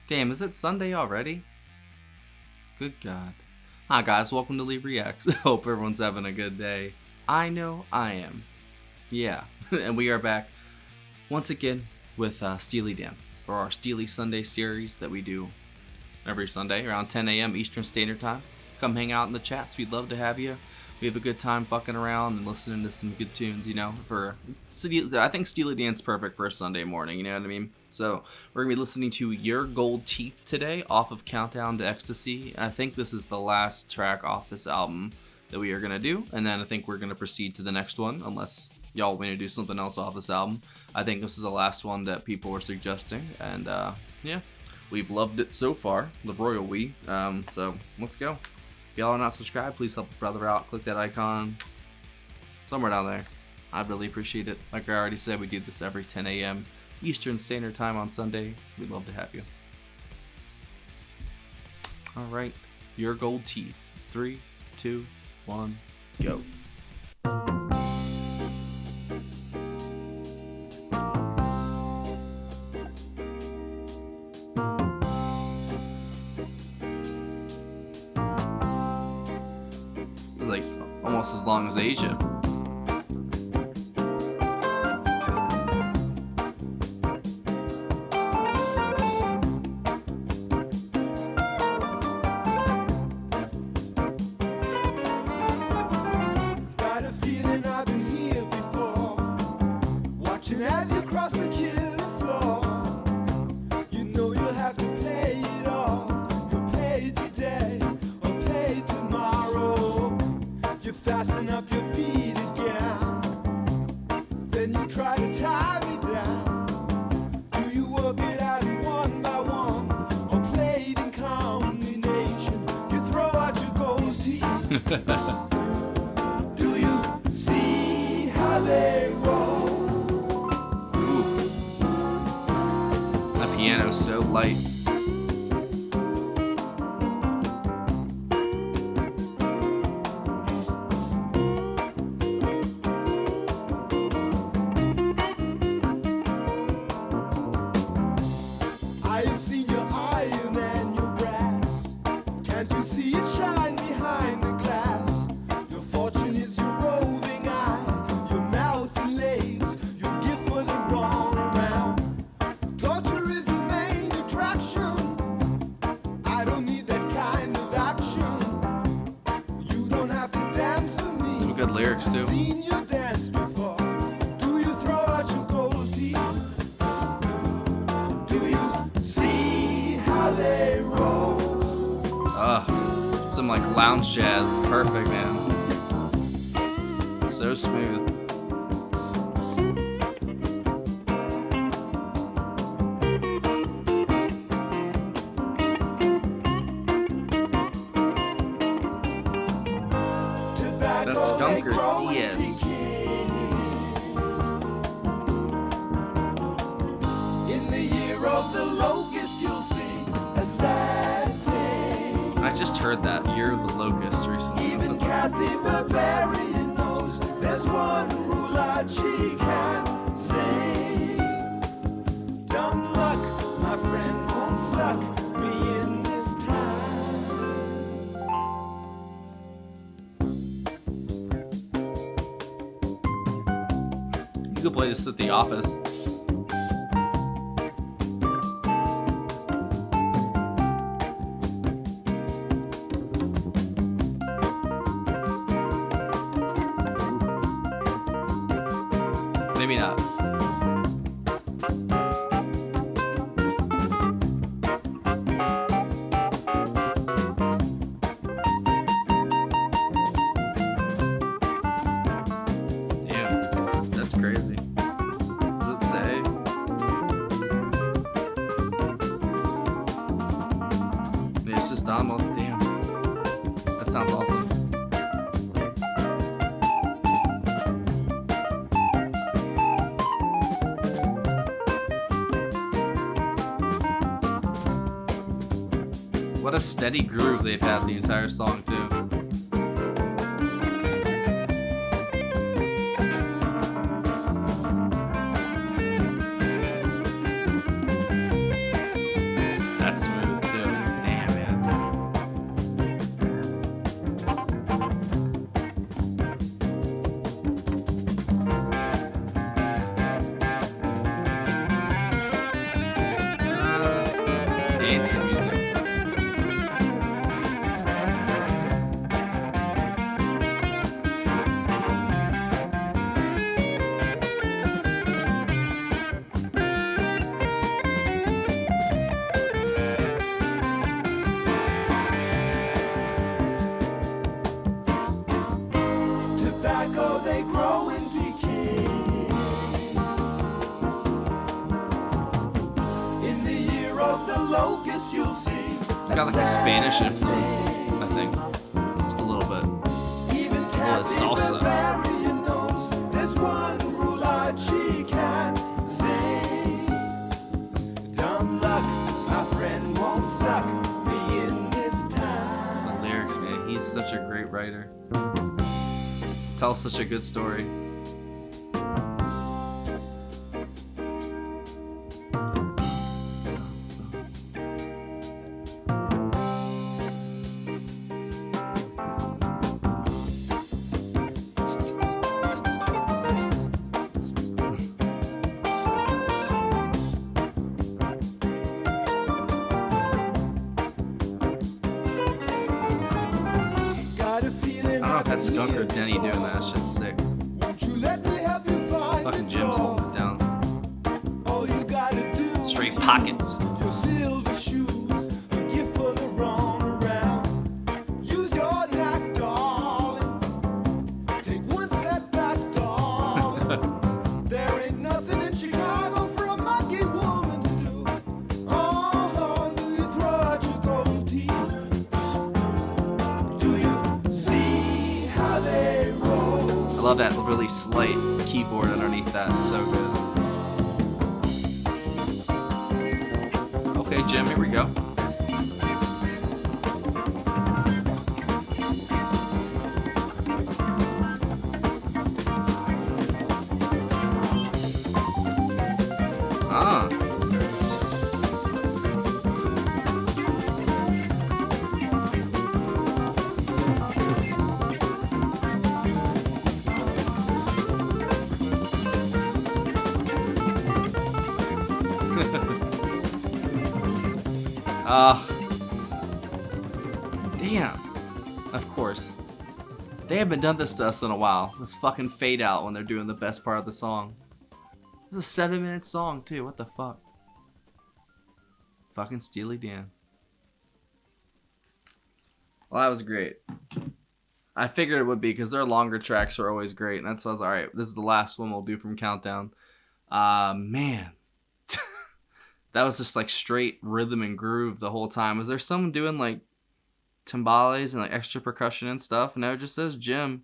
Damn, is it Sunday already? Good God. Hi guys, welcome to Leave Reacts. Hope everyone's having a good day. I know I am. Yeah, and we are back once again with Steely for our Steely Sunday series that we do every Sunday around 10 a.m. Eastern Standard Time. Come hang out in the chats. We'd love to have you. We have a good time fucking around and listening to some good tunes, I think Steely Dan's perfect for a Sunday morning, you know what I mean? So we're going to be listening to Your Gold Teeth today off of Countdown to Ecstasy. I think this is the last track off this album that we are going to do, and then I think we're going to proceed to the next one, unless y'all want to do something else off this album. I think this is the last one that people were suggesting, and yeah, we've loved it so far, the royal we. So let's go. If y'all are not subscribed, please help a brother out. Click that icon somewhere down there. I'd really appreciate it. Like I already said, we do this every 10 a.m. Eastern Standard Time on Sunday. We'd love to have you. Alright, Your Gold Teeth. 3, 2, 1, go. It's like almost as long as Asia. As you cross the killing floor, you know you'll have to pay it all. You'll pay today or pay tomorrow. You fasten up your beaded gown, then you try to tie me down. Do you work it out one by one, or play it in combination? You throw out your gold teeth. Do you see how they roll? Piano's so light. I have seen your iron and your brass. Can't you see it shine behind the glass? Your fortune is your roving eye, your mouth and legs, your gift for the wrong around. Torture is the main attraction. I don't need that kind of action. You don't have to dance for me. Some good lyrics too. Seen you dance before. Do you throw out your gold teeth? Do you see how they roll? Some like lounge jazz. Perfect, man. So smooth. That's Skunker Diaz. In the year of the locust, you'll see a sad thing. I just heard that Year of the Locust recently. Even Kathy Barbarian knows there's one rule out she can't say. Dumb luck, my friend, won't suck me in this time. You could play this at the office. Maybe not. Damn, that's crazy. Does it say? Yeah, it's just Donald. Damn. That sounds awesome. What a steady groove they've had the entire song too. dancing music. Tobacco they grow in Peking. In the year of the locust, you'll see. It's got like a Spanish influence, I think. Just a little bit. Even A little bit salsa. Barbarian knows there's one rule out she can't sing. Dumb luck, my friend won't suck me in this time. The lyrics, man. He's such a great writer. Tells such a good story. Got a feeling I don't know if that's Skunk or Denny doing that. Shit's sick. Won't you let me help you find Fucking the Jim's door? holding it down. All you gotta do Straight is pocket. use your silver shoes, a gift for the wrong around. Use your knack, darling. Take one step back, darling. There ain't nothing in Chicago for a monkey woman to do. Oh, do you throw out your gold teeth? Do you see how they roll? I love that really slight keyboard underneath that. It's so good. Okay, Jim, here we go. Ah. Damn. Of course. They haven't done this to us in a while. Let's fucking fade out when they're doing the best part of the song. This is a 7-minute song too. What the fuck? Fucking Steely Dan. Well, that was great. I figured it would be because their longer tracks are always great, and that's why I was all right. This is the last one we'll do from Countdown. Man, that was just like straight rhythm and groove the whole time. Was there someone doing like timbales and like extra percussion and stuff? No, it just says Jim.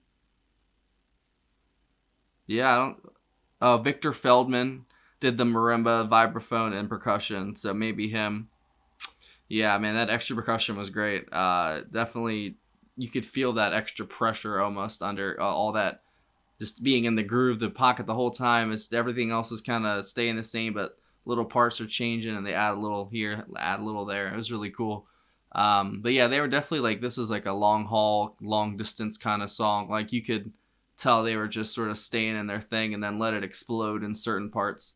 Yeah, I don't. Oh, Victor Feldman did the marimba, vibraphone, and percussion, so maybe him. Yeah, man, that extra percussion was great. Definitely, you could feel that extra pressure almost under all that, just being in the groove, the pocket the whole time. It's everything else is kind of staying the same, but little parts are changing, and they add a little here, add a little there. It was really cool. But yeah, they were definitely like, this was like a long haul, long distance kind of song. Like you could tell they were just sort of staying in their thing and then let it explode in certain parts.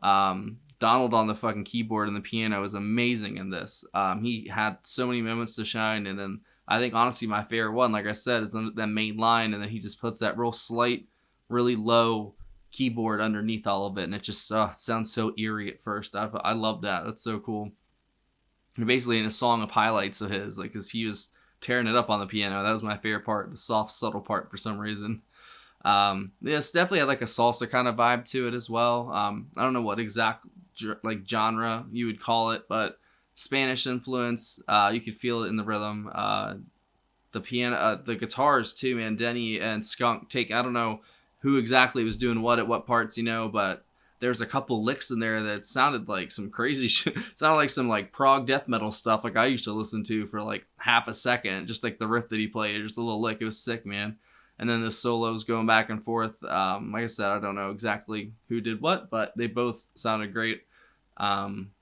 Donald on the fucking keyboard and the piano was amazing in this. He had so many moments to shine, and then I think honestly my favorite one, like I said, is that main line, and then he just puts that real slight, really low keyboard underneath all of it, and it just it sounds so eerie at first. I love that. That's so cool. And basically in a song of highlights of his, like, because he was tearing it up on the piano. That was my favorite part, the soft, subtle part for some reason. It's definitely had like a salsa kind of vibe to it as well. I don't know what exact like genre you would call it, but Spanish influence. You could feel it in the rhythm. The piano, the guitars too, man. Denny and Skunk take, I don't know who exactly was doing what at what parts, but there's a couple licks in there that sounded like some crazy shit. Sounded like some like prog death metal stuff like I used to listen to for like half a second, just like the riff that he played, just a little lick. It was sick, man. And then the solos going back and forth. Like I said, I don't know exactly who did what, but they both sounded great. I'm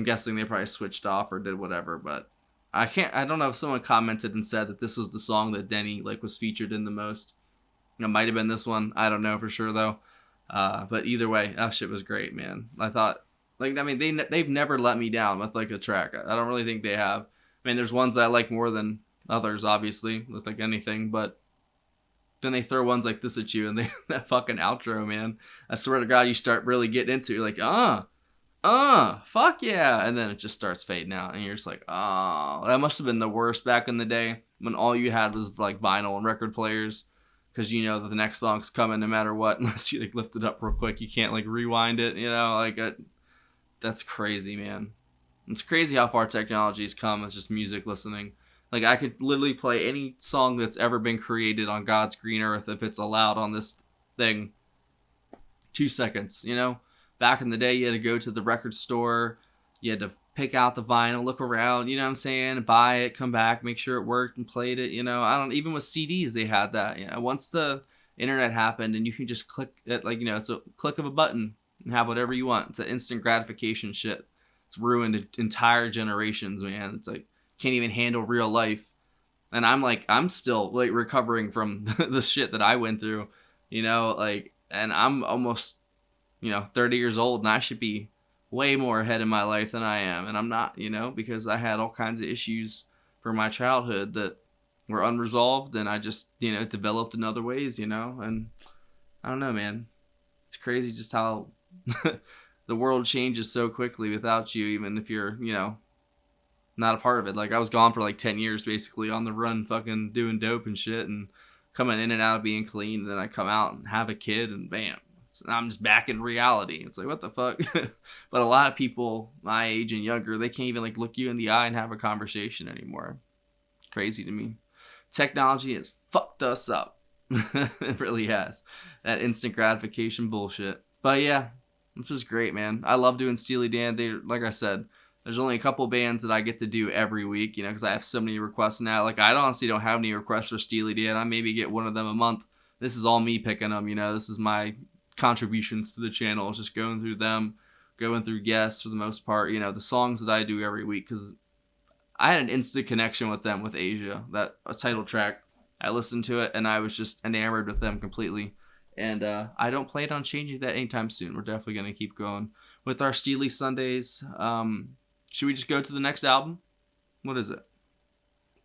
guessing they probably switched off or did whatever, but I don't know if someone commented and said that this was the song that Denny like was featured in the most. It might have been this one. I don't know for sure though. But either way, that shit was great, man. I thought Like, I mean, they've never let me down with like a track. I don't really think they have. I mean, there's ones that I like more than others, obviously, with like anything, but then they throw ones like this at you, and they that fucking outro, man. I swear to God, you start really getting into it. You're like, fuck yeah, and then it just starts fading out, and you're just like, oh, that must have been the worst back in the day when all you had was like vinyl and record players, because you know that the next song's coming no matter what, unless you like lift it up real quick, you can't like rewind it, you know, like that's crazy, man. It's crazy how far technology has come with just music listening. Like, I could literally play any song that's ever been created on God's green earth if it's allowed on this thing. 2 seconds, you know? Back in the day, you had to go to the record store. You had to pick out the vinyl, look around, you know what I'm saying? Buy it, come back, make sure it worked and played it, you know? I don't, even with CDs, they had that. You know? Once the internet happened and you can just click it, like, you know, it's a click of a button and have whatever you want. It's an instant gratification shit. It's ruined entire generations, man. It's like, can't even handle real life. And I'm still like recovering from the shit that I went through, you know, like, and I'm almost, you know, 30 years old, and I should be way more ahead in my life than I am, and I'm not, you know, because I had all kinds of issues from my childhood that were unresolved, and I just, you know, developed in other ways, you know. And I don't know, man, it's crazy just how the world changes so quickly without you, even if you're, you know, not a part of it. Like, I was gone for like 10 years basically on the run, fucking doing dope and shit, and coming in and out of being clean. And then I come out and have a kid, and bam, I'm just back in reality. It's like, what the fuck? But a lot of people my age and younger, they can't even like look you in the eye and have a conversation anymore. Crazy to me. Technology has fucked us up. It really has. That instant gratification bullshit. But yeah, this was great, man. I love doing Steely Dan. They, like I said, there's only a couple bands that I get to do every week, you know, because I have so many requests now. Like, I honestly don't have any requests for Steely Dan. I maybe get one of them a month. This is all me picking them, you know. This is my contributions to the channel. It's just going through them, going through guests for the most part. You know, the songs that I do every week, because I had an instant connection with them with Asia, that title track. I listened to it, and I was just enamored with them completely. And I don't plan on changing that anytime soon. We're definitely going to keep going with our Steely Sundays. Should we just go to the next album? What is it?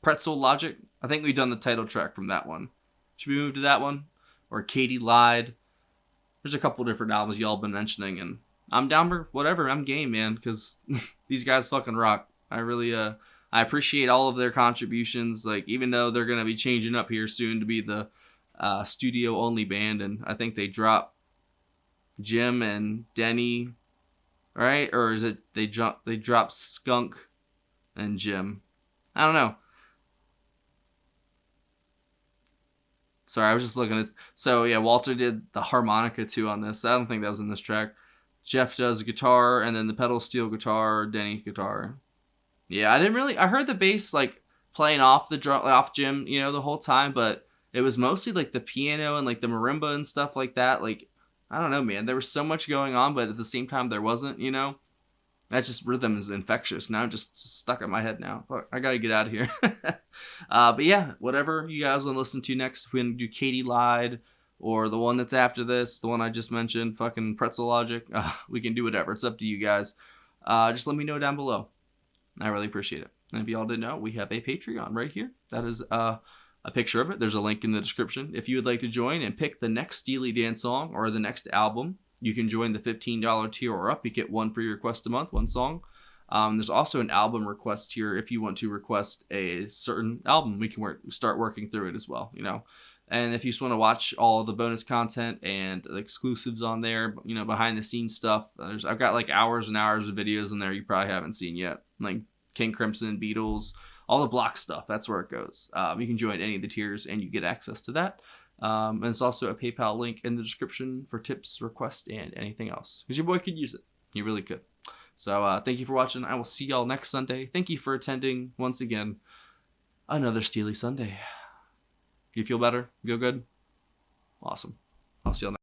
Pretzel Logic? I think we've done the title track from that one. Should we move to that one? Or Katie Lied? There's a couple different albums y'all been mentioning, and I'm down for whatever. I'm game, man, because these guys fucking rock. I really, I appreciate all of their contributions. Like, even though they're going to be changing up here soon to be the studio-only band, and I think they drop Jim and Denny, right? Or is it they drop Skunk and Jim? I don't know. Sorry, I was just looking at. So yeah, Walter did the harmonica too on this. I don't think that was in this track. Jeff does guitar, and then the pedal steel guitar, Denny guitar. Yeah, I heard the bass like playing off the drum, off Jim, you know, the whole time, but it was mostly like the piano and like the marimba and stuff like that. Like, I don't know, man. There was so much going on, but at the same time, there wasn't, you know? That just rhythm is infectious. Now I'm just stuck in my head now. Fuck, I gotta get out of here. But yeah, whatever you guys want to listen to next, we can do Katie Lied, or the one that's after this, the one I just mentioned, fucking Pretzel Logic. We can do whatever. It's up to you guys. Just let me know down below. I really appreciate it. And if y'all didn't know, we have a Patreon right here. That is a picture of it. There's a link in the description. If you would like to join and pick the next Steely Dan song or the next album, you can join the $15 tier or up. You get one free request a month, one song. There's also an album request tier if you want to request a certain album. We can start working through it as well, you know. And if you just want to watch all the bonus content and the exclusives on there, you know, behind the scenes stuff, I've got like hours and hours of videos in there you probably haven't seen yet. Like King Crimson, Beatles, all the block stuff. That's where it goes. You can join any of the tiers and you get access to that. And there's also a PayPal link in the description for tips, requests, and anything else. Because your boy could use it. He really could. So thank you for watching. I will see y'all next Sunday. Thank you for attending once again another Steely Sunday. You feel better? Feel good? Awesome. I'll see y'all next